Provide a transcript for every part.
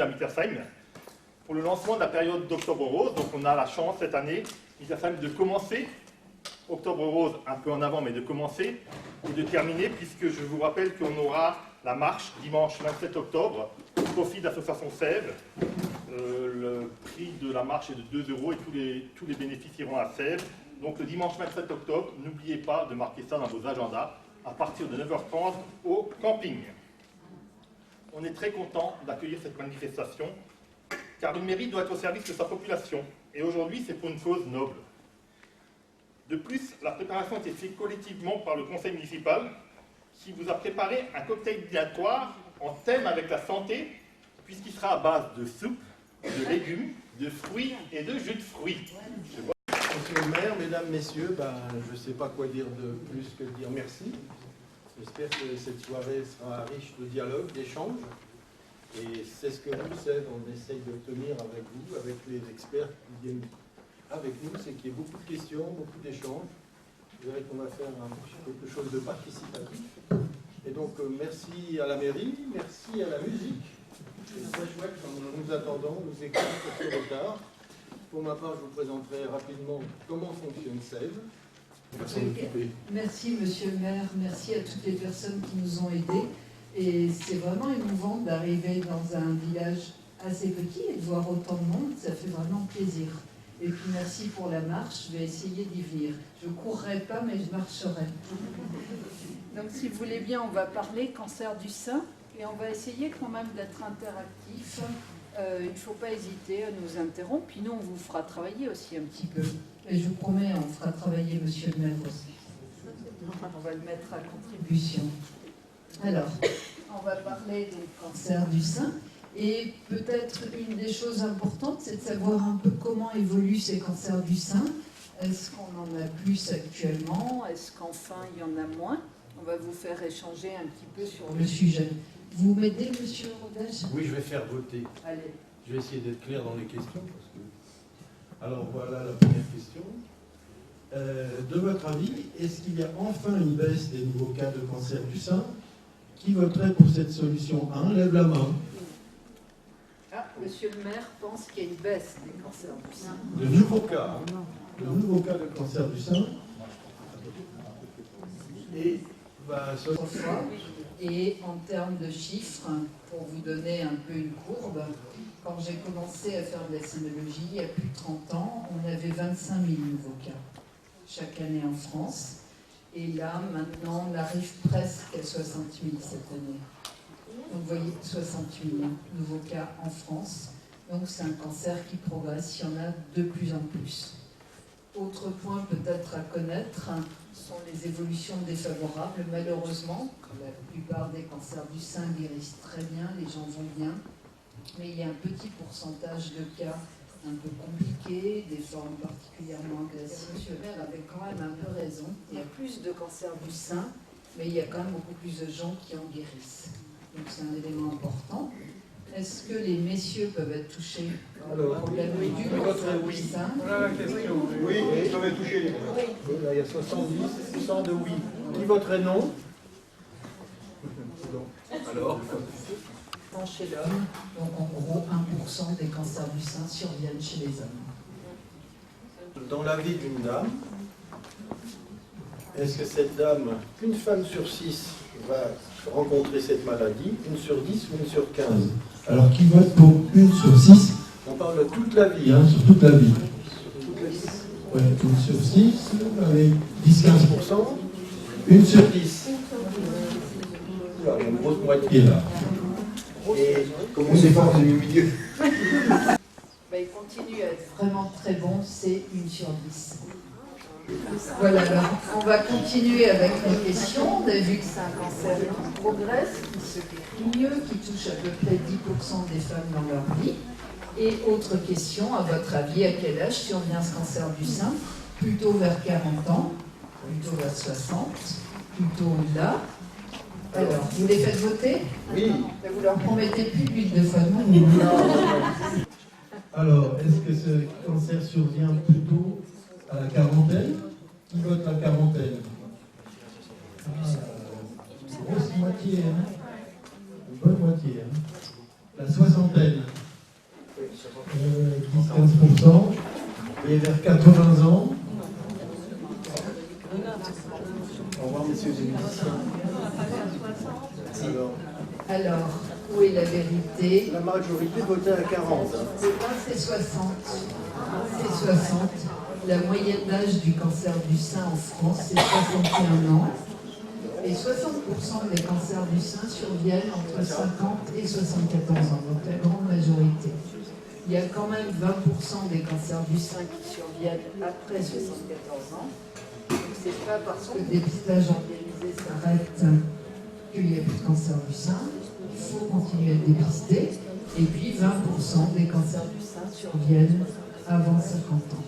à Mittersheim pour le lancement de la période d'Octobre Rose. Donc on a la chance cette année, Mittersheim, de commencer Octobre Rose un peu en avant, mais de commencer et de terminer, puisque je vous rappelle qu'on aura la marche dimanche 27 octobre au profit de l'association Sève. Le prix de la marche est de 2 € et tous les bénéfices iront à Sève. Donc le dimanche 27 octobre, n'oubliez pas de marquer ça dans vos agendas à partir de 9h30 au camping. On est très content d'accueillir cette manifestation, car une mairie doit être au service de sa population. Et aujourd'hui, c'est pour une cause noble. De plus, la préparation a été faite collectivement par le conseil municipal, qui vous a préparé un cocktail dînatoire en thème avec la santé, puisqu'il sera à base de soupe, de légumes, de fruits et de jus de fruits. Monsieur le maire, mesdames, messieurs, je ne sais pas quoi dire de plus que de dire merci. J'espère que cette soirée sera riche de dialogue, d'échanges. Et c'est ce que nous, Sève, on essaye d'obtenir avec vous, avec les experts qui viennent avec nous, c'est qu'il y ait beaucoup de questions, beaucoup d'échanges. Je dirais qu'on va faire quelque chose de participatif. Et donc, merci à la mairie, merci à la musique. C'est très chouette, nous attendons, nous écoutons pour ce retard. Pour ma part, je vous présenterai rapidement comment fonctionne Sève. Merci, monsieur le maire. Merci à toutes les personnes qui nous ont aidés. Et c'est vraiment émouvant d'arriver dans un village assez petit et de voir autant de monde. Ça fait vraiment plaisir. Et puis merci pour la marche. Je vais essayer d'y venir. Je ne courrai pas, mais je marcherai. Donc, si vous voulez bien, on va parler cancer du sein. Et on va essayer quand même d'être interactif. Il ne faut pas hésiter à nous interrompre, puis nous on vous fera travailler aussi un petit peu. Et je vous promets, on fera travailler monsieur le maire aussi. On va le mettre à contribution. Alors, on va parler du cancer du sein. Et peut-être une des choses importantes, c'est de savoir un peu comment évoluent ces cancers du sein. Est-ce qu'on en a plus actuellement? Est-ce qu'enfin il y en a moins? On va vous faire échanger un petit peu sur le sujet. Vous m'aidez, monsieur Rodage? Oui, je vais faire voter. Allez. Je vais essayer d'être clair dans les questions. Alors voilà la première question. De votre avis, est-ce qu'il y a enfin une baisse des nouveaux cas de cancer du sein? Qui voterait pour cette solution 1? Lève la main. Ah, monsieur le maire pense qu'il y a une baisse des cancers du sein. De nouveaux cas. De nouveaux cas de cancer du sein. Et Et en termes de chiffres, pour vous donner un peu une courbe, quand j'ai commencé à faire de la sénologie il y a plus de 30 ans, on avait 25 000 nouveaux cas chaque année en France. Et là, maintenant, on arrive presque à 60 000 cette année. Donc vous voyez, 60 000 nouveaux cas en France. Donc c'est un cancer qui progresse, il y en a de plus en plus. Autre point peut-être à connaître sont les évolutions défavorables. Malheureusement, la plupart des cancers du sein guérissent très bien, les gens vont bien, mais il y a un petit pourcentage de cas un peu compliqués, des formes particulièrement agressives. Monsieur le maire avait quand même un peu raison. Il y a plus de cancers du sein, mais il y a quand même beaucoup plus de gens qui en guérissent. Donc c'est un élément important. Est-ce que les messieurs peuvent être touchés par le problème du cancer du sein? Voilà la question. Oui, ils peuvent être touchés. Là, il y a 70% de oui. Qui voterait non? Alors Chez l'homme, donc en gros 1% des cancers du sein surviennent chez les hommes. Dans la vie d'une dame, est-ce que cette dame, une femme sur 6 va rencontrer cette maladie, une sur 10 ou une sur 15? Alors qui vote pour une sur 6? On parle de toute la vie. Sur toute la vie. Ouais, une sur 6, avec 10-15%. Une sur 10. Là, il y a une grosse moitié là. Et comment c'est fort du milieu? Il continue à être vraiment très bon, c'est 1 sur 10. Voilà, alors on va continuer avec nos questions. On a vu que c'est un cancer qui progresse, qui se guérit mieux, qui touche à peu près 10% des femmes dans leur vie. Et autre question, à votre avis, à quel âge survient ce cancer du sein? Plutôt vers 40 ans, plutôt vers 60, plutôt là. Alors, vous les faites voter? Oui. Vous leur promettez plus d'huile de foie de mou? Alors, est-ce que ce cancer survient plutôt à la quarantaine? Qui vote la quarantaine? Grosse moitié, hein? Une bonne moitié, hein? La soixantaine? 10-15%. Et vers 80 ans, Au revoir, messieurs les musiciens. Alors, où est la vérité? La majorité votait à 40. C'est 60. C'est 60. La moyenne d'âge du cancer du sein en France, c'est 61 ans. Et 60% des cancers du sein surviennent entre 50 et 74 ans, donc la grande majorité. Il y a quand même 20% des cancers du sein qui surviennent après 74 ans. Donc c'est pas parce que le dépistage organisé s'arrête qu'il n'y a plus de cancer du sein. Il faut continuer à dépister. Et puis 20% des cancers du sein surviennent avant 50 ans.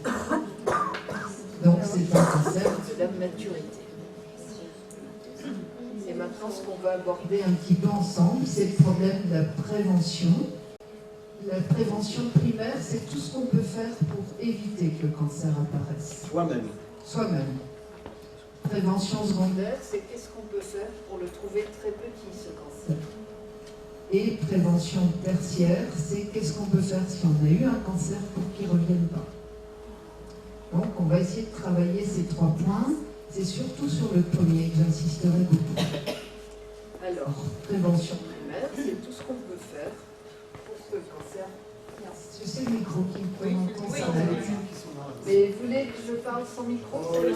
Donc c'est un cancer de la maturité. Et maintenant, ce qu'on va aborder un petit peu ensemble, c'est le problème de la prévention. La prévention primaire, c'est tout ce qu'on peut faire pour éviter que le cancer apparaisse. Soi-même. Soi-même. Prévention secondaire, c'est qu'est-ce qu'on peut faire pour le trouver très petit, ce cancer. Et prévention tertiaire, c'est qu'est-ce qu'on peut faire si on a eu un cancer pour qu'il ne revienne pas. Donc, on va essayer de travailler ces 3 points. C'est surtout sur le premier que j'insisterai beaucoup. Alors, prévention primaire, c'est tout ce qu'on peut faire pour que le cancer... Je sais le micro qui peut entendre ça. Mais vous voulez que je parle sans micro? Allez,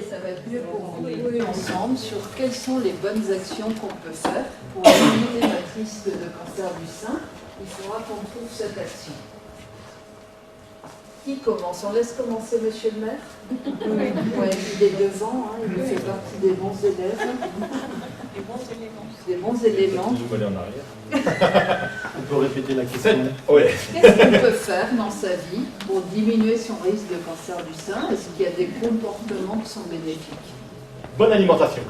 ça va être mieux pour vous. Oui, ensemble sur quelles sont les bonnes actions qu'on peut faire pour limiter notre risque de cancer du sein. Il faudra qu'on trouve cette action. Qui commence? On laisse commencer monsieur le maire? Oui, il est devant, hein, il fait partie des bons élèves. Des bons éléments. Des bons éléments. Je vais aller en arrière. On peut répéter la question. Oui. Qu'est-ce qu'on peut faire dans sa vie pour diminuer son risque de cancer du sein? Est-ce qu'il y a des comportements qui sont bénéfiques? Bonne alimentation.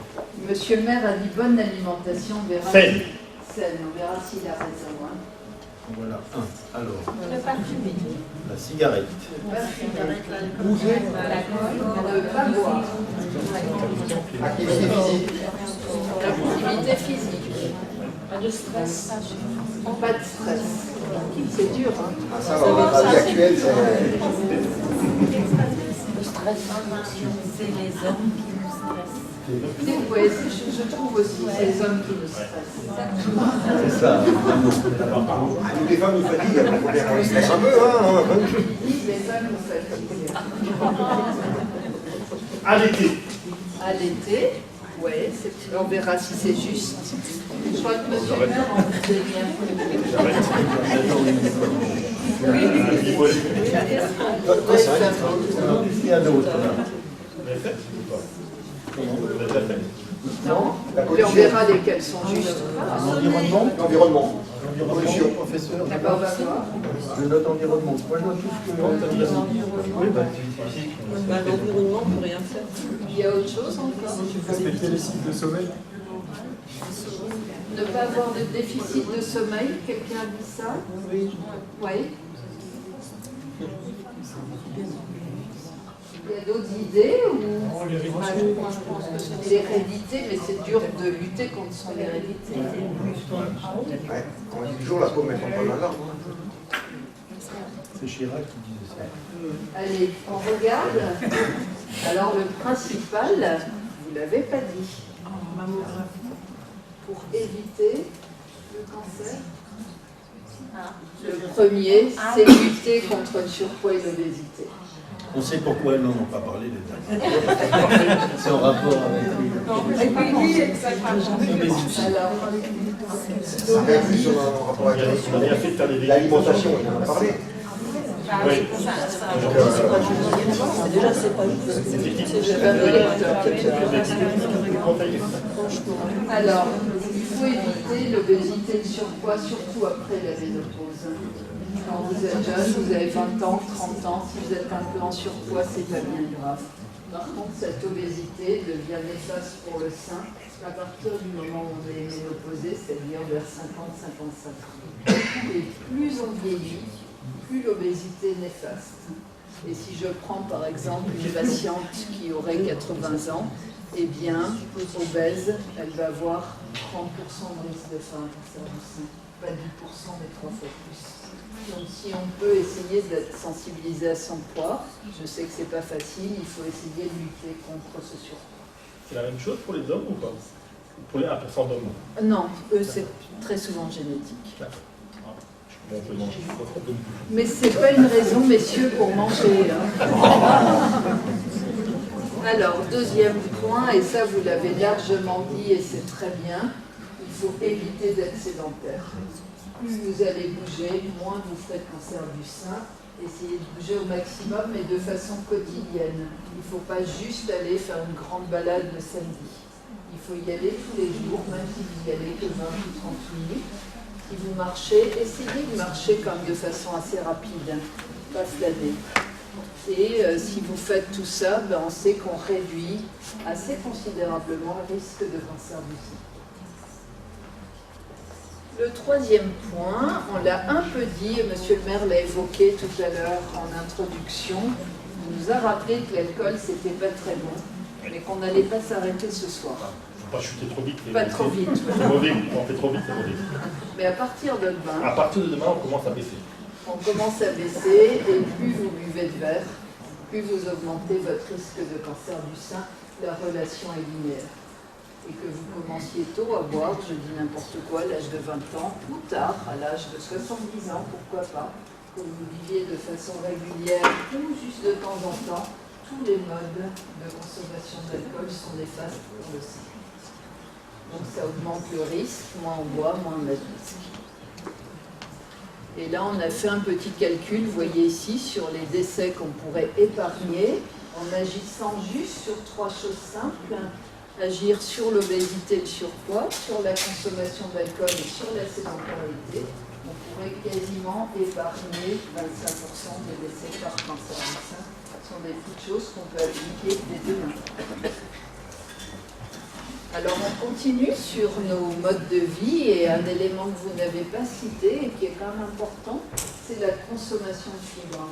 Monsieur le maire a dit bonne alimentation, on verra. Saine. Saine, on verra s'il a raison. Hein. Voilà, un. Alors, Le parfumé. la cigarette. L'alcool, ne pas boire. Activité physique. L'activité physique. Pas de stress. Pas de stress. C'est dur, hein. Ça, dans la vie actuelle, c'est... Le stress, c'est les hommes qui nous stressent. Oui, je trouve aussi, c'est les hommes qui nous stressent. C'est ça. Nous, les femmes, nous fatiguent, on les stresse un peu, hein. Ils disent les hommes nous fatiguent. À l'été. À l'été, oui, on verra si c'est juste. Je crois que monsieur le maire en disait bien. Qu'est-ce qu'il y a d'autre là? Non, puis on verra lesquels sont justes. L'environnement. L'environnement. Pollution, professeur. D'abord, on va voir. Je note environnement. Moi, je note tout ce que oui, L'environnement, on ne peut rien faire. Il y a autre chose encore? Respecter les cycles de sommeil. Ne pas avoir de déficit de sommeil, quelqu'un a dit ça? Oui. Oui. Il y a d'autres idées ou... Moi, je pense que c'est l'hérédité, mais c'est dur de lutter contre son hérédité. Ouais. On dit toujours la paume est pas mal là. c'est Chirac qui disait ça. Allez, on regarde. Alors, le principal, vous ne l'avez pas dit. Pour éviter le cancer. Le premier, c'est lutter contre le surpoids et l'obésité. On sait pourquoi elles n'en ont pas parlé, les dames. C'est en rapport avec Alors, C'est bien plus en rapport avec On a bien fait de faire des l'alimentation, on en a parlé. Oui. Déjà, c'est pas juste. je vais un lecteur. Alors, il faut éviter l'obésité et le surpoids, surtout après la ménopause. Quand vous êtes jeune, vous avez 20 ans, 30 ans, si vous êtes un peu en surpoids, c'est pas bien grave. Par contre, cette obésité devient néfaste pour le sein à partir du moment où on est ménopausé, c'est-à-dire vers 50-55 ans. Et plus on vieillit, plus l'obésité est néfaste. Et si je prends par exemple une patiente qui aurait 80 ans, eh bien, obèse, elle va avoir 30% de risque de faire un cancer du sein. pas 10%, mais 3 fois plus. Donc si on peut essayer d'être sensibilisé à son poids, je sais que c'est pas facile, il faut essayer de lutter contre ce surpoids. C'est la même chose pour les hommes ou pas? Pour les 1% d'hommes? Non, eux c'est très souvent génétique. Bon, on peut manger. Mais c'est pas une raison, messieurs, pour manger. Hein. Alors, deuxième point, et ça vous l'avez largement dit et c'est très bien, il faut éviter d'être sédentaire. Plus vous allez bouger, moins vous faites cancer du sein. Essayez de bouger au maximum, mais de façon quotidienne. Il ne faut pas juste aller faire une grande balade le samedi. Il faut y aller tous les jours, même si vous y allez que 20 ou 30 minutes. Si vous marchez, essayez de marcher comme de façon assez rapide, pas se laver. Et si vous faites tout ça, ben on sait qu'on réduit assez considérablement le risque de cancer du sein. Le troisième point, on l'a un peu dit, et monsieur le maire l'a évoqué tout à l'heure en introduction, il nous a rappelé que l'alcool c'était pas très bon, mais qu'on n'allait pas s'arrêter ce soir. Pas chuter trop vite. Pas trop vite. C'est mauvais, on fait trop vite, c'est mauvais. Mais à partir de demain, À partir de demain, on commence à baisser. on commence à baisser et plus vous buvez de verre, plus vous augmentez votre risque de cancer du sein. La relation est linéaire. Et que vous commenciez tôt à boire, je dis n'importe quoi, à l'âge de 20 ans, ou tard, à l'âge de 70 ans, pourquoi pas, que vous viviez de façon régulière ou juste de temps en temps, tous les modes de consommation d'alcool sont néfastes pour le sein. Donc ça augmente le risque, moins on boit, moins on a de risque. Et là, on a fait un petit calcul, vous voyez ici, sur les décès qu'on pourrait épargner en agissant juste sur 3 choses simples. Agir sur l'obésité et le surpoids, sur la consommation d'alcool et sur la sédentarité. On pourrait quasiment épargner 25% des décès par cancer du sein. Ce sont des petites choses qu'on peut appliquer dès demain. Alors on continue sur nos modes de vie et un élément que vous n'avez pas cité et qui est quand même important, c'est la consommation de fibres.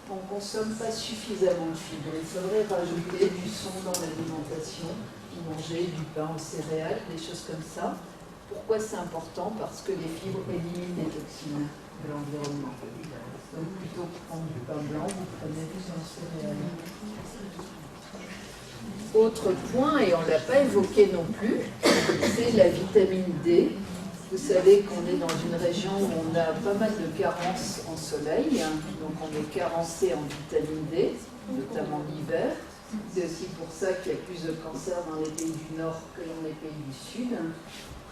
On ne consomme pas suffisamment de fibres. Il faudrait rajouter du son dans l'alimentation, manger du pain aux céréales, des choses comme ça. Pourquoi c'est important? Parce que les fibres éliminent les toxines de l'environnement. Donc plutôt que prendre du pain blanc, vous prenez du pain aux céréales. Autre point, et on ne l'a pas évoqué non plus, c'est la vitamine D. Vous savez qu'on est dans une région où on a pas mal de carences en soleil, donc on est carencé en vitamine D, notamment l'hiver. C'est aussi pour ça qu'il y a plus de cancers dans les pays du Nord que dans les pays du Sud.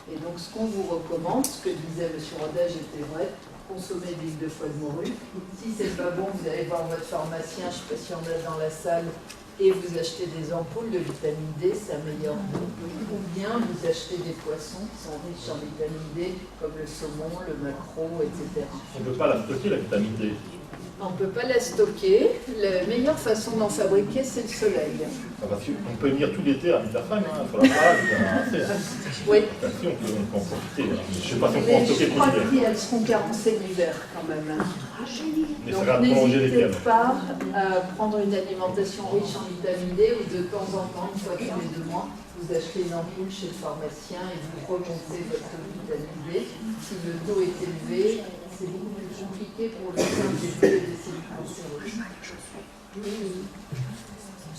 Et donc ce qu'on vous recommande, ce que disait M. Rodage était vrai, consommer de l'huile de foie de morue. Si c'est pas bon, vous allez voir votre pharmacien, je ne sais pas si on a dans la salle, et vous achetez des ampoules de vitamine D, ça améliore. Ou bien vous achetez des poissons qui sont riches en vitamine D, comme le saumon, le maquereau, etc. On ne peut pas la stocker, la vitamine D. On ne peut pas la stocker. La meilleure façon d'en fabriquer, c'est le soleil. On peut venir tout l'été à Vitafagne, sur la plage, Oui. si on peut en profiter. Je ne sais pas si on peut Mais en stocker je pour crois l'hiver. qu'elles seront carencées l'hiver quand même. Mais Donc ça va prolonger l'été. n'hésitez pas à prendre une alimentation riche en vitamine D ou de temps en temps, une fois tous les 2 mois, vous achetez une ampoule chez le pharmacien et vous remontez votre vitamine D. Si le taux est élevé, c'est beaucoup plus compliqué pour le sein d'éviter les cellules cancéreuses.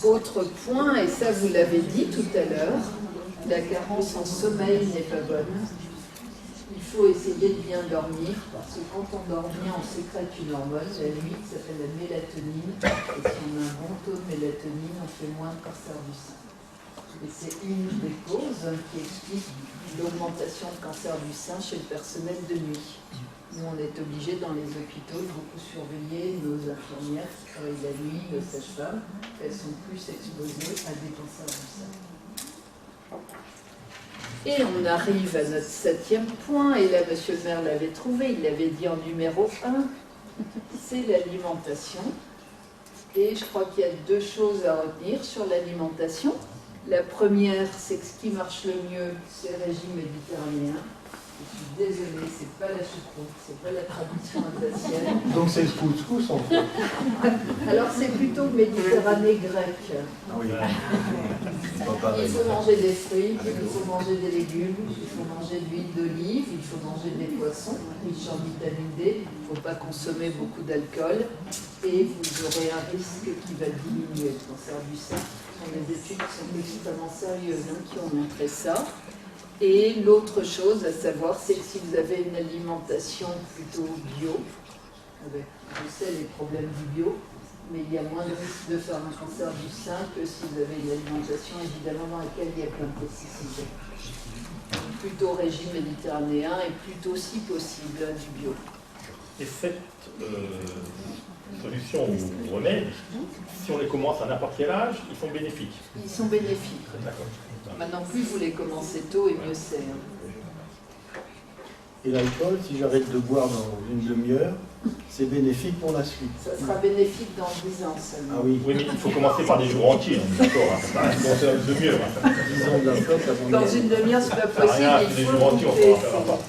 Autre point, et ça vous l'avez dit tout à l'heure, la carence en sommeil n'est pas bonne. Il faut essayer de bien dormir, parce que quand on dort bien, on sécrète une hormone, la nuit, ça s'appelle la mélatonine. Et si on a un bon taux de mélatonine, on fait moins de cancer du sein. Et c'est une des causes qui explique l'augmentation de cancer du sein chez le personnel de nuit. Nous, on est obligés dans les hôpitaux de beaucoup surveiller nos infirmières qui travaillent la nuit, nos sages-femmes. Elles sont plus exposées à des cancers du sein. Et on arrive à notre 7e point, et là, monsieur le maire l'avait trouvé, il l'avait dit en numéro 1, c'est l'alimentation. Et je crois qu'il y a 2 choses à retenir sur l'alimentation. La première, c'est que ce qui marche le mieux, c'est le régime méditerranéen. Je suis désolée, c'est pas la choucroute, c'est pas la tradition alsacienne. Donc c'est le couscous en fait. Alors c'est plutôt Méditerranée grecque. Ah oui. C'est pas Il pareil. faut manger des fruits, il faut manger des légumes, il faut manger de l'huile d'olive, il faut manger des poissons riches en vitamine D, il ne faut pas consommer beaucoup d'alcool et vous aurez un risque qui va diminuer le cancer du sein. Ce sont des études qui sont extrêmement sérieuses qui ont montré ça. Et l'autre chose à savoir, c'est que si vous avez une alimentation plutôt bio, avec, je sais, les problèmes du bio, mais il y a moins de risque de faire un cancer du sein que si vous avez une alimentation évidemment dans laquelle il y a plein de pesticides. Plutôt régime méditerranéen et plutôt si possible du bio. Et cette solution ou remède, si on les commence à n'importe quel âge, ils sont bénéfiques. Ils sont bénéfiques. D'accord. Maintenant, plus vous les commencez tôt et mieux c'est. Et l'alcool, si j'arrête de boire dans une demi-heure, c'est bénéfique pour la suite. Ça sera bénéfique dans 10 ans seulement. Ah oui, Oui, mais il faut commencer par des jours entiers, on est d'accord. Hein. Ça reste bon, de mieux. Hein. 10 ans de la flotte avant Dans de- une demi-heure, c'est pas Ça n'a rien, possible, des il jours faut entiers, on couper. ne fera pas.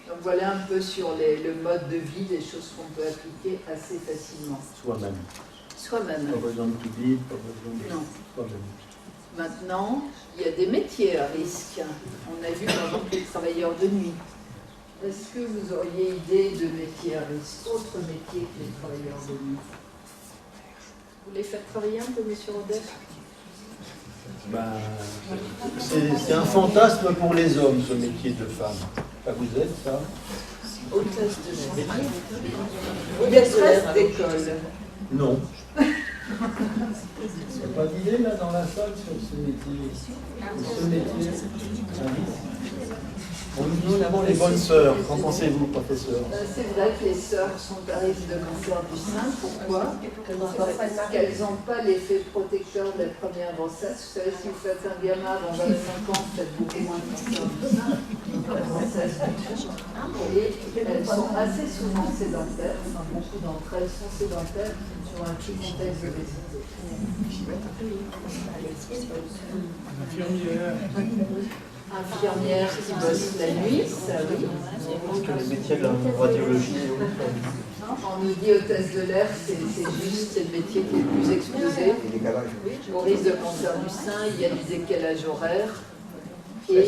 Donc voilà un peu sur le mode de vie, des choses qu'on peut appliquer assez facilement. Soi-même. Soi-même. Pas besoin de public, pas besoin de... Non. Soi-même. Maintenant, il y a des métiers à risque. On a vu par exemple les travailleurs de nuit. Est-ce que vous auriez idée de métiers à risque, autres métiers que les travailleurs de nuit? Vous les faites travailler un peu, monsieur Rodef? Ben, c'est un fantasme pour les hommes, ce métier de femme. Ça vous aide, ça? Hôtesse de l'air. Maîtresse d'école. Non. Il n'y a pas d'idée là dans la salle sur ce métier. Ce métier. Nous avons les bonnes sœurs. Qu'en pensez-vous, professeur? C'est vrai que les sœurs sont à risque de cancer du sein. Pourquoi? Parce qu'elles n'ont pas l'effet protecteur de la première grossesse. Vous savez, si vous faites un gamin dans 25 ans, vous faites beaucoup moins de cancer du sein. La grossesse, et elles sont assez souvent sédentaires. Enfin, beaucoup d'entre elles sont sédentaires sur un petit contexte d'obésité. Infirmière qui bosse la nuit, ça oui. Les métiers de la radiologie. On nous dit hôtesse de l'air, c'est juste le métier qui est le plus exposé. Au risque de cancer du sein, il y a du décalage horaire. Et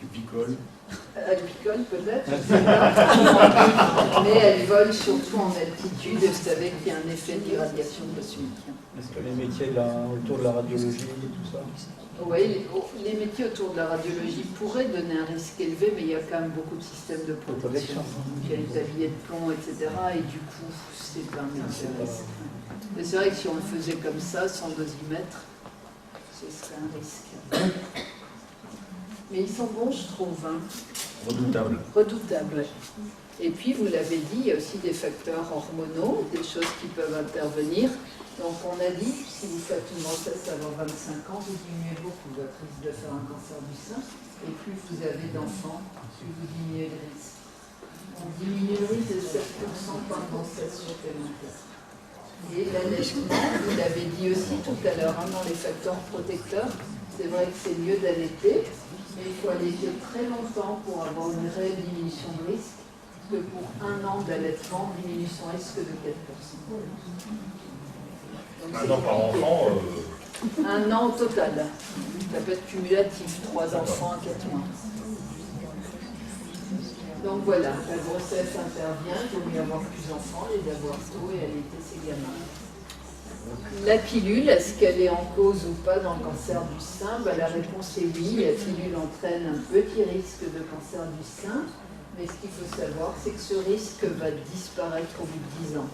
Du picole. elle picole peut-être, je sais pas. Mais elle vole surtout en altitude et vous savez qu'il y a un effet d'irradiation cosmique. Est-ce que les métiers autour de la radiologie et tout ça? Oui, les métiers autour de la radiologie pourraient donner un risque élevé, mais il y a quand même beaucoup de systèmes de protection. Il y a les tabliers de plomb, etc. Et du coup, c'est pas un métier à risque. Mais c'est vrai que si on le faisait comme ça, sans dosimètre, ce serait un risque. Mais ils sont bons, je trouve. Hein. Redoutable. Redoutables. Et puis, vous l'avez dit, il y a aussi des facteurs hormonaux, des choses qui peuvent intervenir. Donc, on a dit, si vous faites une grossesse avant 25 ans, vous diminuez beaucoup votre risque de faire un cancer du sein. Et plus vous avez d'enfants, plus vous diminuez le risque. On diminue le risque de 7% par grossesse supplémentaire. Et l'allaitement, vous l'avez dit aussi tout à l'heure, dans les facteurs protecteurs, c'est vrai que c'est mieux d'allaiter, mais il faut allaiter très longtemps pour avoir une réelle diminution de risque, que pour 1 an d'allaitement, diminution de risque de 4%. Donc, Un an par enfant, 1 an au total. Ça peut être cumulatif, 3 enfants à 4 mois. Donc voilà, la grossesse intervient, il vaut mieux avoir plus d'enfants, les avoir tôt et allaiter ses gamins. La pilule, est-ce qu'elle est en cause ou pas dans le cancer du sein? La réponse est oui, la pilule entraîne un petit risque de cancer du sein, mais ce qu'il faut savoir, c'est que ce risque va disparaître au bout de 10 ans.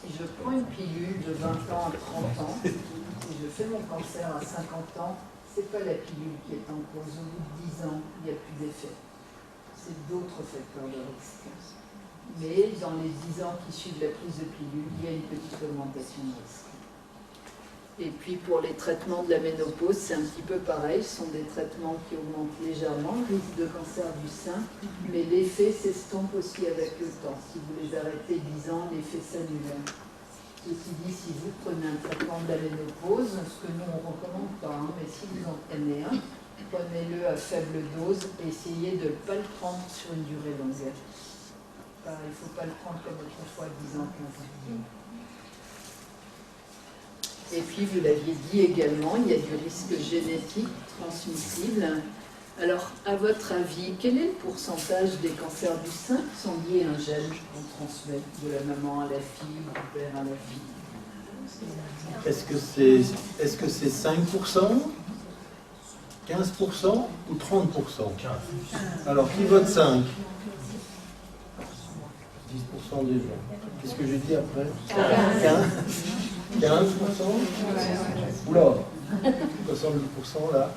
Si je prends une pilule de 20 ans à 30 ans, si je fais mon cancer à 50 ans, c'est pas la pilule qui est en cause. Au bout de 10 ans, il n'y a plus d'effet. C'est d'autres facteurs de risque. Mais dans les 10 ans qui suivent la prise de pilule, il y a une petite augmentation de risque. Et puis pour les traitements de la ménopause, c'est un petit peu pareil. Ce sont des traitements qui augmentent légèrement le risque de cancer du sein, mais l'effet s'estompe aussi avec le temps. Si vous les arrêtez 10 ans, l'effet s'annule. Ceci dit, si vous prenez un traitement de la ménopause, ce que nous on ne recommande pas, mais si vous en prenez un, prenez-le à faible dose et essayez de ne pas le prendre sur une durée longue. Il ne faut pas le prendre comme autrefois, 10 ans, 15 ans. Et puis, vous l'aviez dit également, il y a du risque génétique transmissible. Alors, à votre avis, quel est le pourcentage des cancers du sein qui sont liés à un gène qu'on transmet de la maman à la fille, du père à la fille? Est-ce que c'est 5%, 15% ou 30%? Alors, qui vote 5? 10% des gens. Qu'est-ce que j'ai dit après? 15%? Oula, 70% là.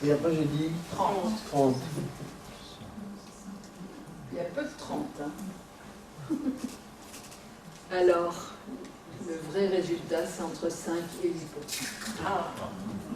Et après j'ai dit 30. Il y a peu de 30. Hein. Alors, le vrai résultat, c'est entre 5 et 8%.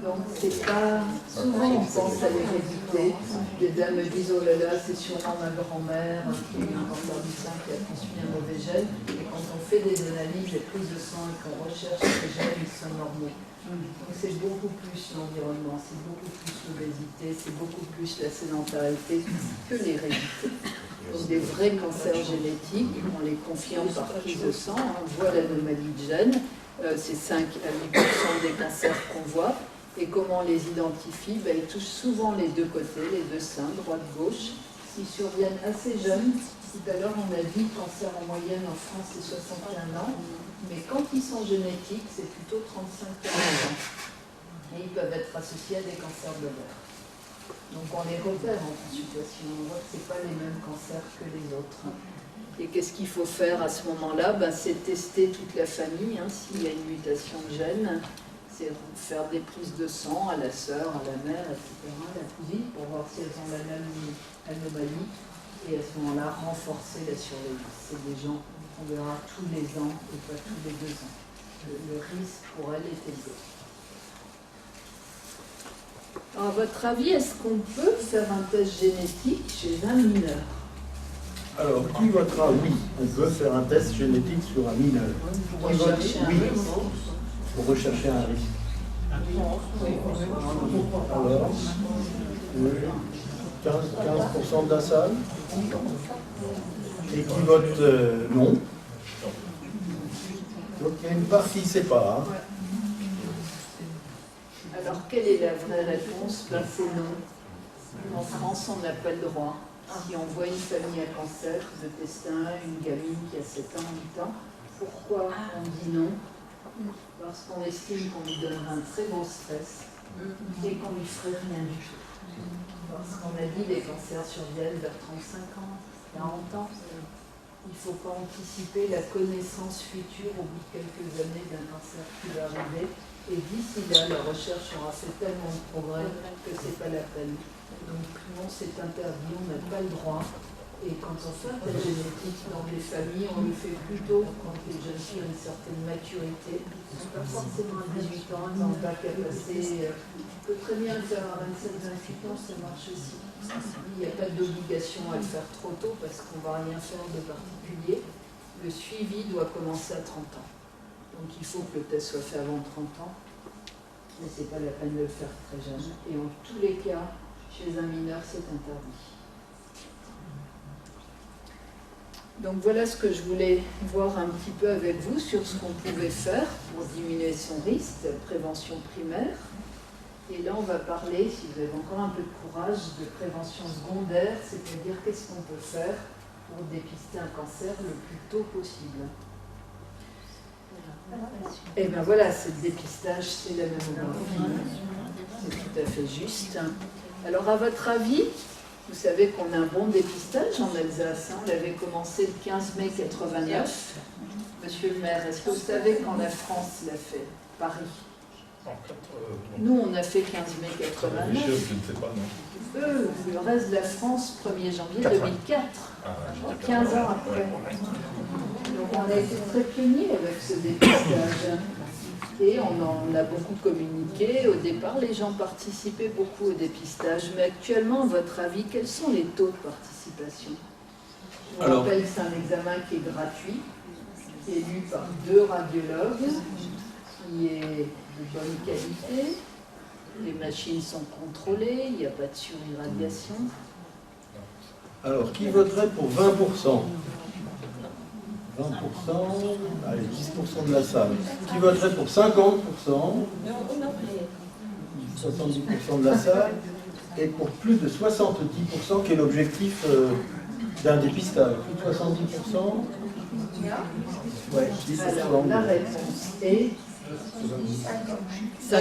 Donc, c'est pas... Souvent, on pense à l'hérédité. Les dames me disent, oh là là, c'est sûrement ma grand-mère qui a eu un cancer du sein, qui a transmis un mauvais gène. Et quand on fait des analyses, des prises de sang et qu'on recherche les gènes, ils sont normaux. Donc, c'est beaucoup plus l'environnement, c'est beaucoup plus l'obésité, c'est beaucoup plus la sédentarité que l'hérédité. Donc, des vrais cancers génétiques, on les confirme par prise de sang, on voit l'anomalie de gène, c'est 5 à 8% des cancers qu'on voit. Et comment on les identifie? Ils touchent souvent les deux côtés, les deux seins, droite-gauche. Ils surviennent assez jeunes. Tout à l'heure, on a dit cancer en moyenne en France, c'est 61 ans. Mais quand ils sont génétiques, c'est plutôt 35-40 ans. Et ils peuvent être associés à des cancers de l'ovaire. Donc on les repère en consultation. On voit que ce pas les mêmes cancers que les autres. Et qu'est-ce qu'il faut faire à ce moment-là? C'est tester toute la famille, s'il y a une mutation de gène. C'est faire des prises de sang à la sœur, à la mère, etc., à la cousine, pour voir si elles ont la même anomalie. Et à ce moment-là, renforcer la surveillance. C'est des gens qu'on verra tous les ans et pas tous les 2 ans. Le risque pour elles est élevé. Alors, à votre avis, est-ce qu'on peut faire un test génétique chez un mineur? Alors, qui votera oui? On peut faire un test génétique sur un mineur. Pour rechercher un risque. Pour rechercher un risque. Alors, 15% de la salle. Et qui vote non. Donc il y a une part qui ne sait pas. Alors, quelle est la vraie réponse? C'est non. En France, on n'a pas le droit. Si on voit une famille à cancer de testin, une gamine qui a 7 ans, 8 ans, pourquoi on dit non? Parce qu'on estime qu'on lui donnerait un très gros stress et qu'on lui ferait rien du tout. Parce qu'on a dit les cancers surviennent vers 35 ans, 40 ans. Il ne faut pas anticiper la connaissance future au bout de quelques années d'un cancer qui va arriver. Et d'ici là, la recherche aura fait tellement de progrès que ce n'est pas la peine. Donc non, c'est interdit, on n'a pas le droit. Et quand on fait un test génétique dans les familles, on le fait plutôt quand les jeunes filles ont une certaine maturité. Pas forcément à 18 ans, elles n'ont pas qu'à passer. On peut très bien le faire à 27-28 ans, ça marche aussi. Il n'y a pas d'obligation à le faire trop tôt parce qu'on ne va rien faire de particulier. Le suivi doit commencer à 30 ans. Donc il faut que le test soit fait avant 30 ans. Mais ce n'est pas la peine de le faire très jeune. Et en tous les cas, chez un mineur, c'est interdit. Donc voilà ce que je voulais voir un petit peu avec vous sur ce qu'on pouvait faire pour diminuer son risque, prévention primaire. Et là, on va parler, si vous avez encore un peu de courage, de prévention secondaire, c'est-à-dire qu'est-ce qu'on peut faire pour dépister un cancer le plus tôt possible. Et bien voilà, c'est le dépistage, c'est la mammographie. C'est tout à fait juste. Alors à votre avis, vous savez qu'on a un bon dépistage en Alsace. On l'avait commencé le 15 mai 89. Monsieur le maire, est-ce que vous savez quand la France l'a fait? Paris. Nous, on a fait 15 mai 89. Je ne sais pas, non. Le reste de la France, 1er janvier 2004. 15 ans après. Donc on a été très pionniers avec ce dépistage. Et on en a beaucoup communiqué. Au départ, les gens participaient beaucoup au dépistage. Mais actuellement, à votre avis, quels sont les taux de participation? Je vous rappelle que c'est un examen qui est gratuit, qui est lu par 2 radiologues, qui est de bonne qualité. Les machines sont contrôlées, il n'y a pas de surirradiation. Alors, qui voterait pour 20%? 20%, allez, 10% de la salle. Qui voterait pour 50%? 70% de la salle. Et pour plus de 70%, qui est l'objectif d'un dépistage. Plus de 70%? Ouais, 10%. Alors, la réponse est 50%.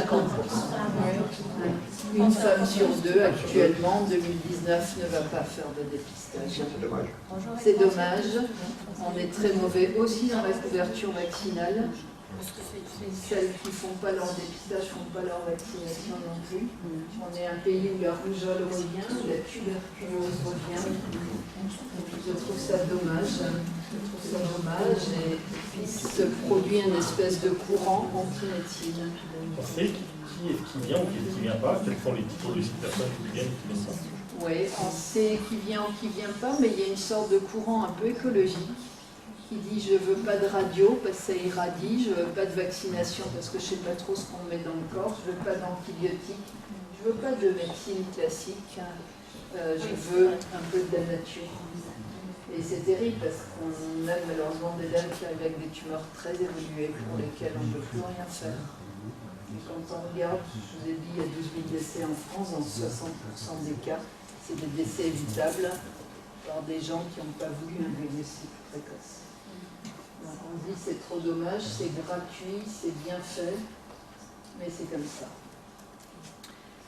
Une femme sur deux, actuellement, en 2019, ne va pas faire de dépistage. C'est dommage. C'est dommage. On est très mauvais aussi dans la couverture vaccinale. Celles qui ne font pas leur dépistage ne font pas leur vaccination non plus. On est un pays où la rougeole revient, où la tuberculose revient. Je trouve ça dommage. Et puis se produit une espèce de courant anti-médecine. On sait qui est-ce qui vient ou qui est-ce qui ne vient pas, quels sont les typologies de personnes qui viennent et qui viennent pas. Oui, on sait qui vient ou qui ne vient pas, mais il y a une sorte de courant un peu écologique qui dit je ne veux pas de radio parce que ça irradie, je ne veux pas de vaccination parce que je ne sais pas trop ce qu'on met dans le corps, je ne veux pas d'antibiotiques, je ne veux pas de médecine classique, je veux un peu de la nature. Et c'est terrible parce qu'on a malheureusement des dames qui arrivent avec des tumeurs très évoluées pour lesquelles on ne peut plus rien faire. Et quand on regarde, je vous ai dit, il y a 12 000 décès en France, dans 60% des cas, c'est des décès évitables par des gens qui n'ont pas voulu un diagnostic précoce. Donc on se dit c'est trop dommage, c'est gratuit, c'est bien fait, mais c'est comme ça.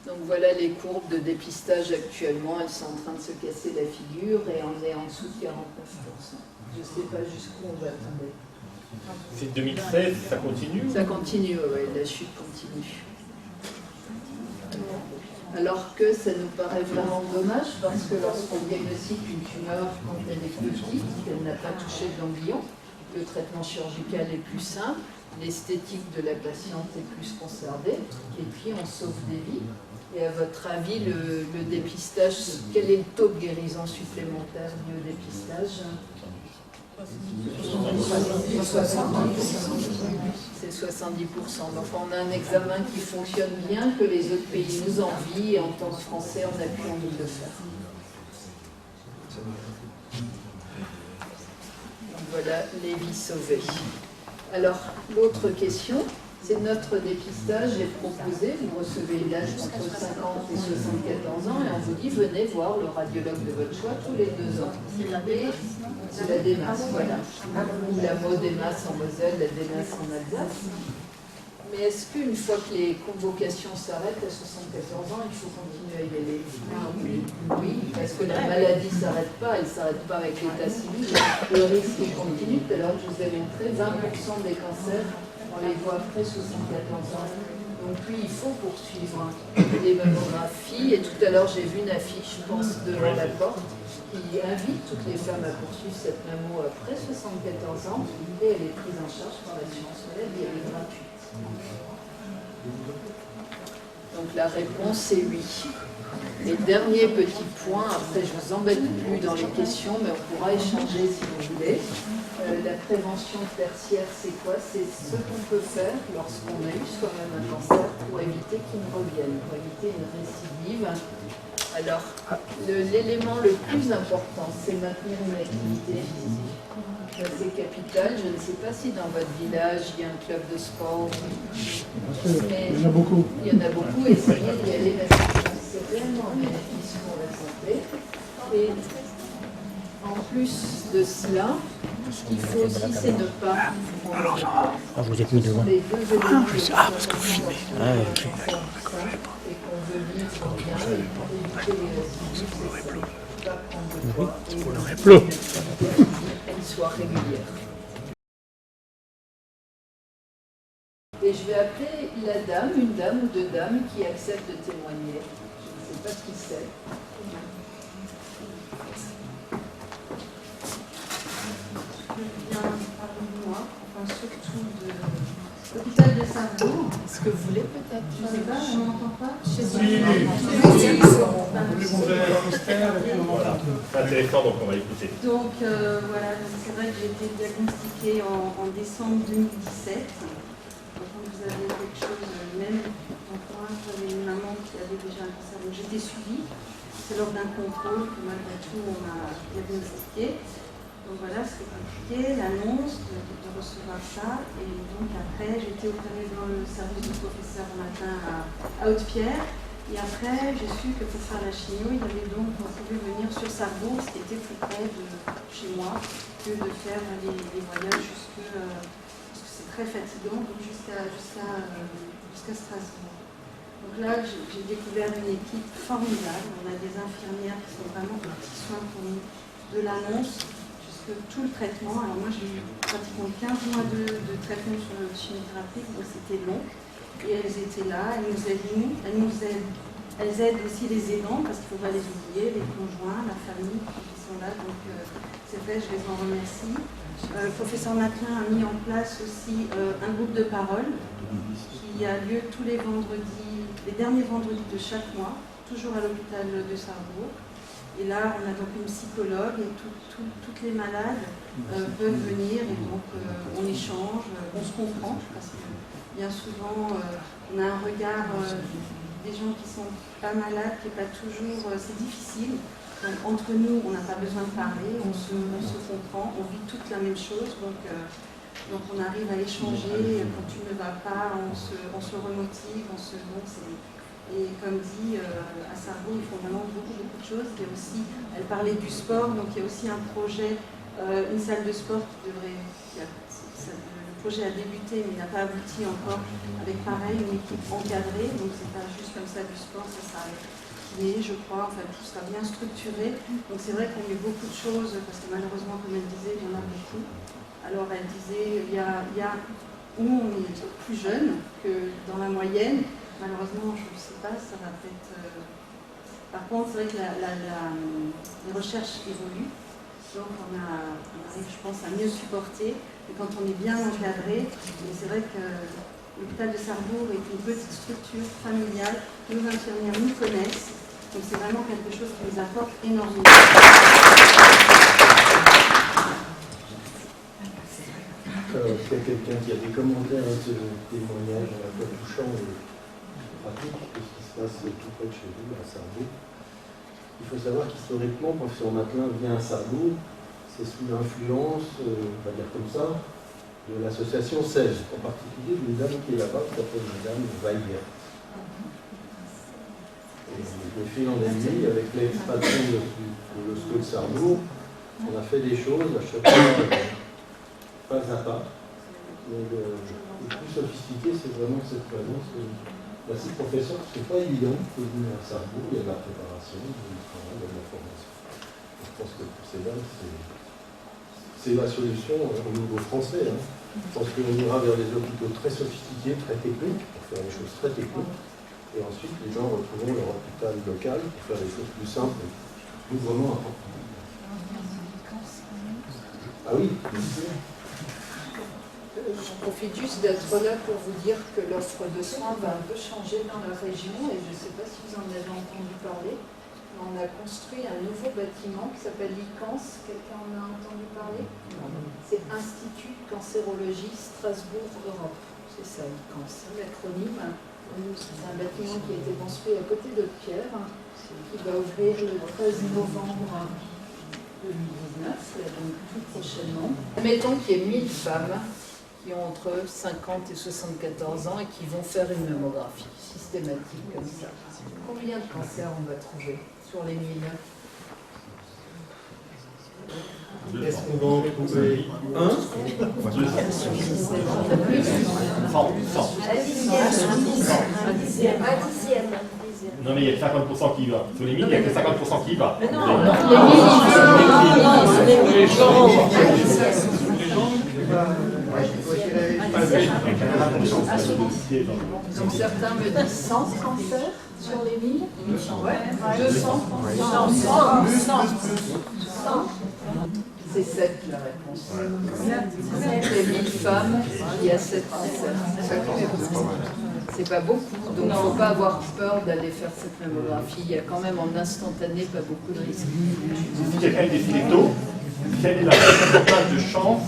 Donc voilà les courbes de dépistage actuellement, elles sont en train de se casser la figure et on est en dessous de 49%. Je ne sais pas jusqu'où on va tomber. C'est 2016, ça continue? Ça continue, oui, la chute continue. Alors que ça nous paraît vraiment dommage parce que lorsqu'on diagnostique une tumeur quand elle est petite, qu'elle n'a pas touché de ganglion, le traitement chirurgical est plus simple, l'esthétique de la patiente est plus conservée, et puis on sauve des vies. Et à votre avis, le dépistage, quel est le taux de guérison supplémentaire lié au dépistage? C'est 70%. Donc on a un examen qui fonctionne bien, que les autres pays nous envient, et en tant que Français, on n'a plus envie de le faire. Donc voilà les vies sauvées. Alors, l'autre question, c'est notre dépistage est proposé. Vous recevez l'âge entre 50 et 74 ans et on vous dit venez voir le radiologue de votre choix tous les 2 ans. Et c'est la DEMAS, voilà. Ou la MODEMAS en Moselle, la DEMAS en Alsace. Mais est-ce qu'une fois que les convocations s'arrêtent à 74 ans, il faut continuer à y aller? Oui, parce que la maladie ne s'arrête pas, elle ne s'arrête pas avec l'état civil. Le risque continue. Tout à l'heure, je vous ai montré 20% des cancers, on les voit après 74 ans. Donc oui, il faut poursuivre les mammographies. Et tout à l'heure, j'ai vu une affiche, je pense, devant la porte, qui invite toutes les femmes à poursuivre cette mammo après 74 ans. Et elle est prise en charge par l'assurance maladie, elle est gratuite. Donc la réponse est oui. Et dernier petit point, après je vous embête plus dans les questions, mais on pourra échanger si vous voulez. La prévention tertiaire, c'est quoi? C'est ce qu'on peut faire lorsqu'on a eu soi-même un cancer pour éviter qu'il ne revienne, pour éviter une récidive. Alors, l'élément le plus important, c'est maintenir une activité physique. C'est capital. Je ne sais pas si dans votre village, il y a un club de sport. Mais il y en a beaucoup. Il y en a beaucoup. Essayez d'y aller parce que c'est réellement bénéfice pour la santé. Et en plus de cela, ce qu'il faut aussi, c'est ne pas prendre de poids. Vous êtes mis devant. Les deux éléments parce que vous filmez. Et qu'on veut vivre bien et pour éviter les récidives, c'est ça. Pas prendre de poids et qu'elle soit régulière. Et je vais appeler la dame, une dame ou deux dames qui acceptent de témoigner. Je ne sais pas qui c'est. Bien parler de moi, enfin surtout de l'hôpital de Saint-Flour. Est-ce que vous voulez peut-être? Je ne sais pas, on m'entend pas. C'est intéressant, donc on va écouter. Donc voilà, donc c'est vrai que j'ai été diagnostiquée en décembre 2017. Donc, on vous vous avez quelque chose, même donc moi j'avais une maman qui avait déjà un cancer, donc j'étais suivie. C'est lors d'un contrôle que malgré tout on m'a diagnostiqué. Donc voilà, c'était compliqué, l'annonce de recevoir ça. Et donc après, j'étais opérée dans le service du professeur un matin à Haute-Pierre. Et après, j'ai su que pour faire la chimio, il avait donc on pouvait venir sur Sarrebourg, ce qui était plus près de chez moi, que de faire les voyages jusque, parce que c'est très fatigant, donc jusqu'à Strasbourg. Donc là, j'ai découvert une équipe formidable. On a des infirmières qui sont vraiment de petits soins pour nous, de l'annonce jusqu'à tout le traitement. Alors moi, j'ai eu pratiquement 15 mois de traitement sur le chimiothérapie, donc c'était long. Et elles étaient là, elles nous aident nous, elles aident aussi les aidants, parce qu'il ne faut pas les oublier, les conjoints, la famille qui sont là. Donc c'est fait, je les en remercie. Le professeur Matelin a mis en place aussi un groupe de parole qui a lieu tous les vendredis, les derniers vendredis de chaque mois, toujours à l'hôpital de Sarrebourg. Et là, on a donc une psychologue et toutes les malades peuvent venir et donc on échange, on se comprend parce que bien souvent on a un regard des gens qui sont pas malades, qui n'est pas toujours, c'est difficile. Donc entre nous, on n'a pas besoin de parler, on se comprend, on vit toute la même chose. Donc on arrive à échanger, quand tu ne vas pas, on se remotive, et comme dit, à Sarrebourg, ils font vraiment beaucoup de choses. Il y a aussi, elle parlait du sport, donc il y a aussi un projet, une salle de sport qui devrait, le projet a débuté mais n'a pas abouti encore, avec pareil, une équipe encadrée, donc c'est pas juste comme ça du sport, ça sera kiné, je crois, enfin tout sera bien structuré. Donc c'est vrai qu'on met beaucoup de choses, parce que malheureusement, comme elle disait, il y en a beaucoup. Alors elle disait, il y a où on est plus jeune que dans la moyenne. Malheureusement, je ne sais pas, ça va peut-être... Par contre, c'est vrai que les recherches évoluent, donc on arrive, je pense, à mieux supporter, et quand on est bien encadré, et c'est vrai que l'hôpital de Sarrebourg est une petite structure familiale, nos infirmières nous connaissent, donc c'est vraiment quelque chose qui nous apporte énormément. Est-ce qu'il y a quelqu'un qui a des commentaires à ce témoignage à la fois touchant et pratique de ce qui se passe tout près de chez vous, à Sarrebourg? Il faut savoir qu'historiquement, le professeur Matelin vient à Sarrebourg, c'est sous l'influence, on va dire comme ça, de l'association 16, en particulier d'une dame qui est là-bas, qui s'appelle Madame Weigert. Et de fil en aiguille, avec l'ex-patron de l'hosto de Sarrebourg, on a fait des choses à chaque fois, pas à pas. Mais le plus sophistiqué, c'est vraiment cette présence. Là, c'est professeur, c'est pas évident de venir à Sarrebourg, il y a de la préparation, du travail, il y a de la formation. Je pense que pour ces dames, c'est la solution au niveau français. Hein. Je pense qu'on ira vers des hôpitaux très sophistiqués, très techniques, pour faire des choses très techniques. Et ensuite, les gens retrouveront leur hôpital local pour faire des choses plus simples, plus vraiment importantes. Ah oui, bien sûr. Je profite juste d'être là pour vous dire que l'offre de soins va un peu changer dans la région et je ne sais pas si vous en avez entendu parler. On a construit un nouveau bâtiment qui s'appelle l'ICANS. Quelqu'un en a entendu parler? C'est Institut Cancérologie Strasbourg Europe. C'est ça, l'ICANS, l'acronyme. C'est un bâtiment qui a été construit à côté de Pierre, qui va ouvrir le 13 novembre 2019, donc tout prochainement. Mettons qu'il y ait 1000 femmes qui ont entre 50 et 74 ans et qui vont faire une mammographie systématique comme ça. Combien de cancers on va trouver sur les 1000? Est-ce qu'on va en trouver un? 100. Non mais il y a que 50% qui y va. Sur les 1000, il n'y a que 50% qui y va. Mais non, les gens. Donc certains me disent 100 cancers sur les 1000, 200, 100. C'est 7 la réponse. Les 1000 femmes, il y a 7 cancers. C'est pas beaucoup, donc il ne faut pas avoir peur d'aller faire cette mammographie. Il y a quand même en instantané pas beaucoup de risques. Si quelqu'un est décédé tôt, quelle est la pourcentage de chance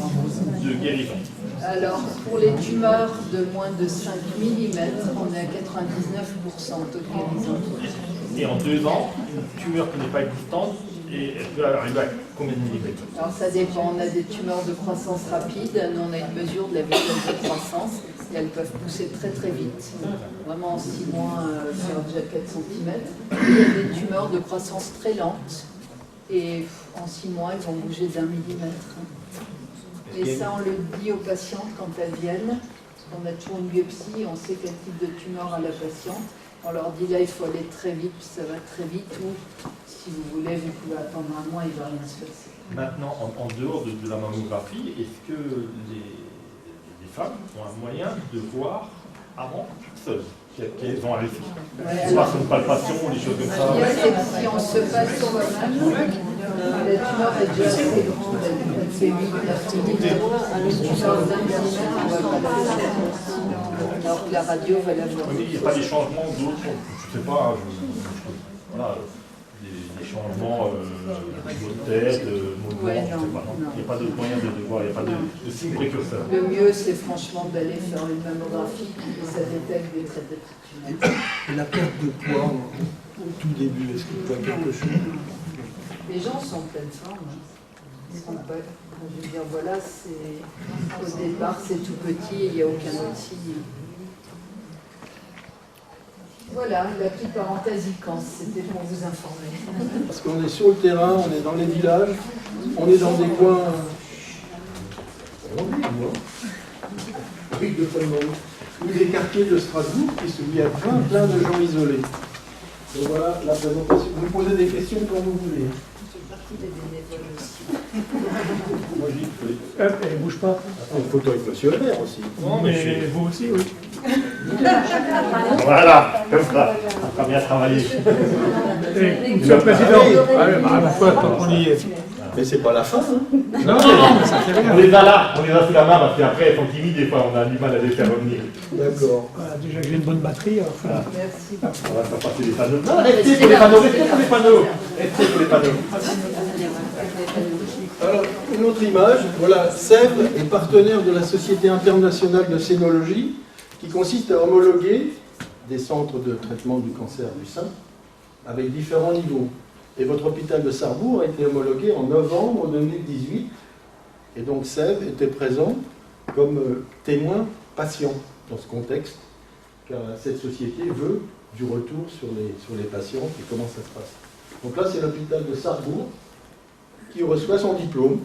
de guérison? Alors, pour les tumeurs de moins de 5 mm, on est à 99% totalisant. Et en 2 ans, une tumeur qui n'est pas existante, et elle peut arriver à combien de millimètres? Alors ça dépend, on a des tumeurs de croissance rapide, nous on a une mesure de la vitesse de croissance, et elles peuvent pousser très très vite. Vraiment en 6 mois, faire déjà 4 cm. Il y a des tumeurs de croissance très lente, et en 6 mois, elles vont bouger d'1 millimètre. Et ça, on le dit aux patientes quand elles viennent. On a toujours une biopsie, on sait quel type de tumeur a la patiente. On leur dit là, il faut aller très vite, puis ça va très vite, ou si vous voulez, vous pouvez attendre un mois, il ne va rien se passer. Maintenant, en dehors de la mammographie, est-ce que les femmes ont un moyen de voir avant seules qu'elles ont un risque? On passe une palpation, des choses comme ça. Si on se passe sur le même, la tumeur est déjà assez grande, elle fait 8 à une tumeur d'un millimètre, on ne va pas la faire. Alors que la radio va la voir. Il n'y a pas des changements d'autres, je ne sais pas, voilà, des changements de tête, mouvement, je ne sais pas. Il n'y a pas de moyen de voir, il n'y a pas de signe précurseur. Le mieux, c'est franchement d'aller faire une mammographie et ça détecte des traits de tumeur. Et la perte de poids au tout début, est-ce que tu as quelque chose? Les gens sont en pleine forme. Ils sont pas, je veux dire, voilà, au départ, c'est tout petit, il n'y a aucun outil. Voilà, la petite parenthèse ICANS, c'était pour vous informer. Parce qu'on est sur le terrain, on est dans les villages, on est dans des coins... Oui, de ou des quartiers de Strasbourg, où il y a plein de gens isolés. Donc voilà la présentation. Vous me posez des questions quand vous voulez. Des bénévoles aussi. Moi, je dis que Elle bouge pas. une photo avec Monsieur le maire aussi. Non, mais vous aussi, oui. Voilà, comme ça, on a bien travaillé. Monsieur le Président, à la fois, tant qu'on y est. Mais c'est pas la fin, hein. Non, mais ça fait rien. On les a là, on les a sous la main parce qu'après elles sont timides des fois, on a du mal à les faire revenir. D'accord. Voilà, déjà que j'ai une bonne batterie. Alors, Merci. On va faire passer les panneaux. Non, restez pour les panneaux, restez pour les panneaux. Restez pour les panneaux. Alors, une autre image, voilà, Sèvres est partenaire de la Société internationale de cénologie, qui consiste à homologuer des centres de traitement du cancer du sein avec différents niveaux. Et votre hôpital de Sarrebourg a été homologué en novembre 2018, et donc Sèvres était présent comme témoin patient dans ce contexte, car cette société veut du retour sur les patients et comment ça se passe. Donc là, c'est l'hôpital de Sarrebourg qui reçoit son diplôme.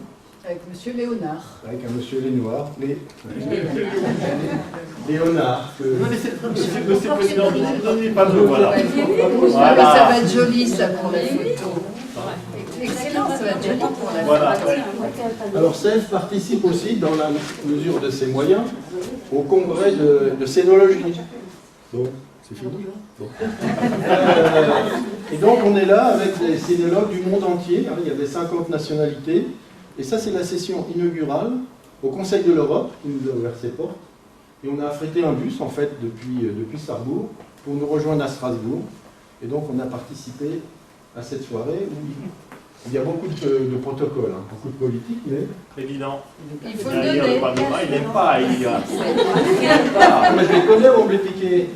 Avec M. Léonard. Avec un monsieur Léonard. Léonard. Monsieur le Président, donnez les panneaux, voilà. Voilà. Ça va être joli, ça, pour la photo. Excellent, ça va être joli pour la photo. Voilà. Alors, Sèvres participe aussi, dans la mesure de ses moyens, au congrès de cénologie. Bon, c'est fini, là bon. Et donc, on est là avec des cénologues du monde entier. Il y avait 50 nationalités. Et ça, c'est la session inaugurale au Conseil de l'Europe, qui nous a ouvert ses portes. Et on a affrété un bus, en fait, depuis Sarrebourg, pour nous rejoindre à Strasbourg. Et donc, on a participé à cette soirée où il y a beaucoup de protocoles, hein, beaucoup de politique, mais... Président, il faut derrière le le donner. panorama, il n'aime pas, il y a... Ah, mais je les connais, on me les piquer.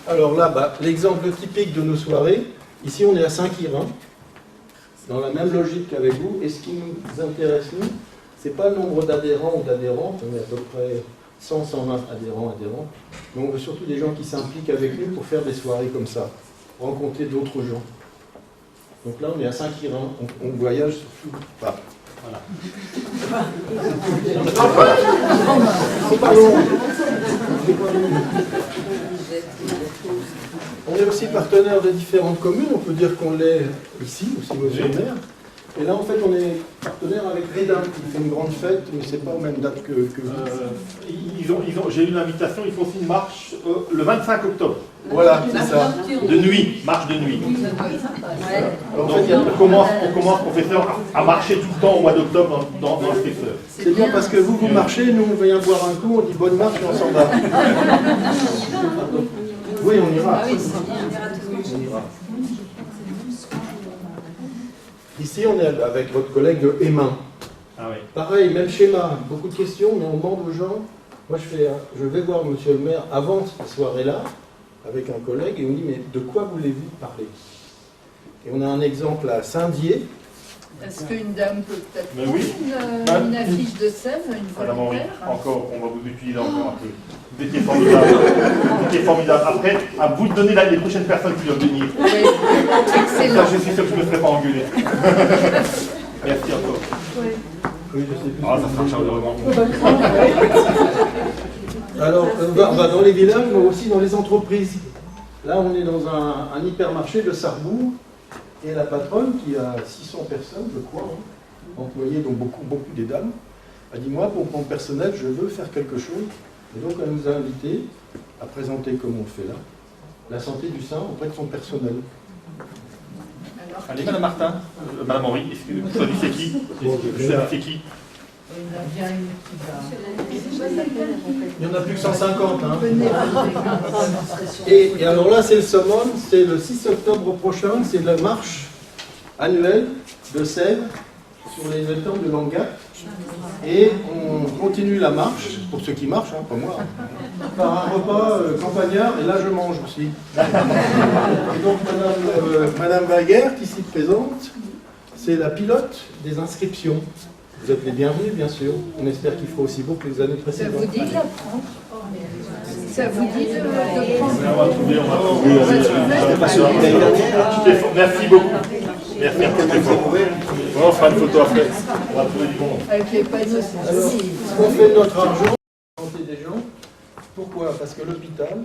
Alors là, l'exemple typique de nos soirées, ici on est à Saint-Quirin, dans la même logique qu'avec vous, et ce qui nous intéresse, nous, c'est pas le nombre d'adhérents ou d'adhérentes, on est à peu près 100-120 adhérents, mais on veut surtout des gens qui s'impliquent avec nous pour faire des soirées comme ça, rencontrer d'autres gens. Donc là, on est à Saint-Quirin, on voyage surtout. Enfin, voilà. C'est pas long. On est aussi partenaire de différentes communes, on peut dire qu'on l'est ici, aussi monsieur le maire. Et là, en fait, on est partenaire avec Redin, qui fait une grande fête, mais c'est pas aux mêmes dates que vous. J'ai eu l'invitation, ils font aussi une marche le 25 octobre. Voilà, c'est ça. De nuit, marche de nuit. Alors, en Donc fait, on commence, professeur, à marcher tout le temps au mois d'octobre dans le secteur. c'est bien parce que vous marchez, nous on vient boire un coup, on dit bonne marche et on s'en va. Oui, on ira. On ira. Ici, on est avec votre collègue Emma. Ah oui. Pareil, même schéma, beaucoup de questions, mais on demande aux gens. Moi, je vais voir monsieur le maire avant cette soirée-là, avec un collègue, et on dit, mais de quoi voulez-vous parler? Et on a un exemple à Saint-Dié. Est-ce qu'une dame peut peut-être Mais prendre oui. une affiche de Sèvres, une Madame Henri, volontaire? encore, on va vous utiliser encore un peu. Vous étiez formidable. Vous étiez formidable. Après, à vous de donner là les prochaines personnes qui doivent venir. Oui, excellent. Ça, je suis sûr que je ne me serais pas engueulé. Merci encore. Oui. Oui, je sais plus. Ah, ça sera chaleureusement. Alors, on va dans les villages, mais aussi dans les entreprises. Là, on est dans un hypermarché de Sarrebourg, et la patronne, qui a 600 personnes, je crois, employées, donc beaucoup des dames, a dit, moi, pour mon personnel, je veux faire quelque chose. Et donc, elle nous a invités à présenter, comme on le fait là, la santé du sein auprès de son personnel. Alors, Allez, Madame Martin, Madame Henri, est-ce que vous savez c'est qui? Vous savez c'est qui? Il y en a bien une qui va. Il n'y en a plus que 150. Hein. Venez, Et alors là, c'est le summum, c'est le 6 octobre prochain, c'est la marche annuelle de Sèvres sur les étangs de Langat. Et on continue la marche, pour ceux qui marchent, hein, pas moi, par un repas campagnard, et là je mange aussi. Et donc Madame Waguer, qui s'y présente, c'est la pilote des inscriptions. Vous êtes les bienvenus, bien sûr. On espère qu'il fera aussi beau que les années ça précédentes. vous dit de la prendre? Ça vous dit de prendre? On va trouver, on va trouver. Merci beaucoup. Merci à tous les fois. On fera une photo après. On va trouver du bon. Avec les panneaux, Alors, ce qu'on fait de notre argent, santé des gens. Pourquoi? Parce que l'hôpital,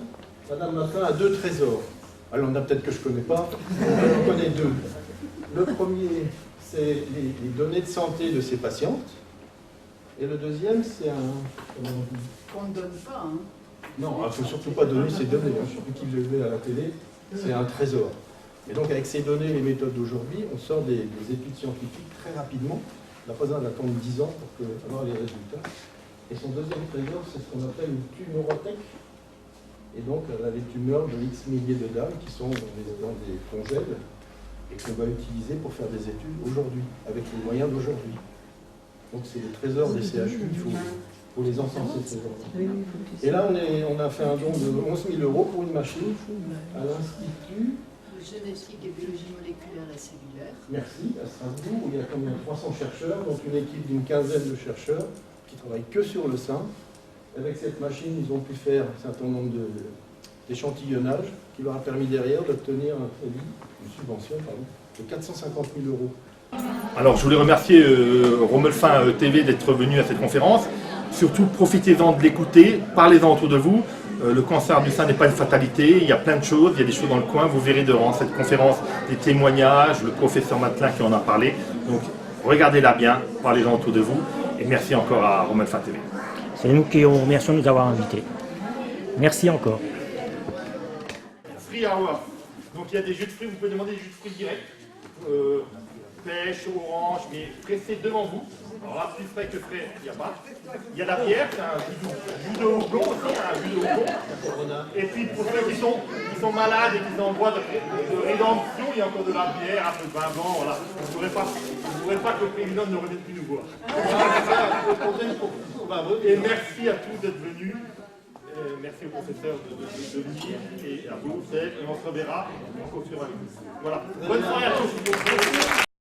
Madame Martin a 2 trésors. Alors, il y en a peut-être que je ne connais pas, je connais 2. Le premier, c'est les données de santé de ses patientes. Et le deuxième, c'est qu'on ne donne pas. Hein. Non, il ne faut surtout pas donner ces données. Je ne sais plus qui le fait à la télé. C'est un trésor. Et donc, avec ces données, les méthodes d'aujourd'hui, on sort des études scientifiques très rapidement. On n'a pas besoin d'attendre 10 ans pour avoir les résultats. Et son deuxième trésor, c'est ce qu'on appelle une tumorothèque. Et donc, elle a les tumeurs de X milliers de dames qui sont dans des congèles et qu'on va utiliser pour faire des études aujourd'hui, avec les moyens d'aujourd'hui. Donc, c'est le trésor des CHU, il faut les encenser, ces gens. Et là, on a fait un don de 11 000 € pour une machine à l'Institut Génétique et biologie moléculaire et cellulaire. Merci, à Strasbourg, où il y a quand même 300 chercheurs, donc une équipe d'une quinzaine de chercheurs qui travaillent que sur le sein. Avec cette machine, ils ont pu faire un certain nombre d'échantillonnages qui leur a permis derrière d'obtenir un crédit, une subvention, de 450 000 €. Alors, je voulais remercier Romelfin TV d'être venu à cette conférence. Surtout, profitez-en de l'écouter, parlez-en autour de vous. Le cancer du sein n'est pas une fatalité, il y a plein de choses, il y a des choses dans le coin. Vous verrez durant cette conférence des témoignages, le professeur Matelin qui en a parlé. Donc, regardez-la bien, parlez-en autour de vous. Et merci encore à Romelfin TV. C'est nous qui vous remercions de nous avoir invités. Merci encore. Free Hour. Donc il y a des jus de fruits, vous pouvez demander des jus de fruits directs. Pêche, orange, mais pressé devant vous. Alors là, plus frais que frais, il n'y a pas. Il y a la bière, c'est un jus de houblon aussi, un jus de houblon. Et puis pour ceux qui sont malades et qui sont en voie de rédemption, il y a encore de la bière, un peu de vin blanc, voilà. Vous ne pourrez pas que le président ne revienne plus nous voir. Et merci à tous d'être venus. Merci au professeur de venir et à vous, et on se reverra encore sur un. Voilà. Bonne soirée à tous.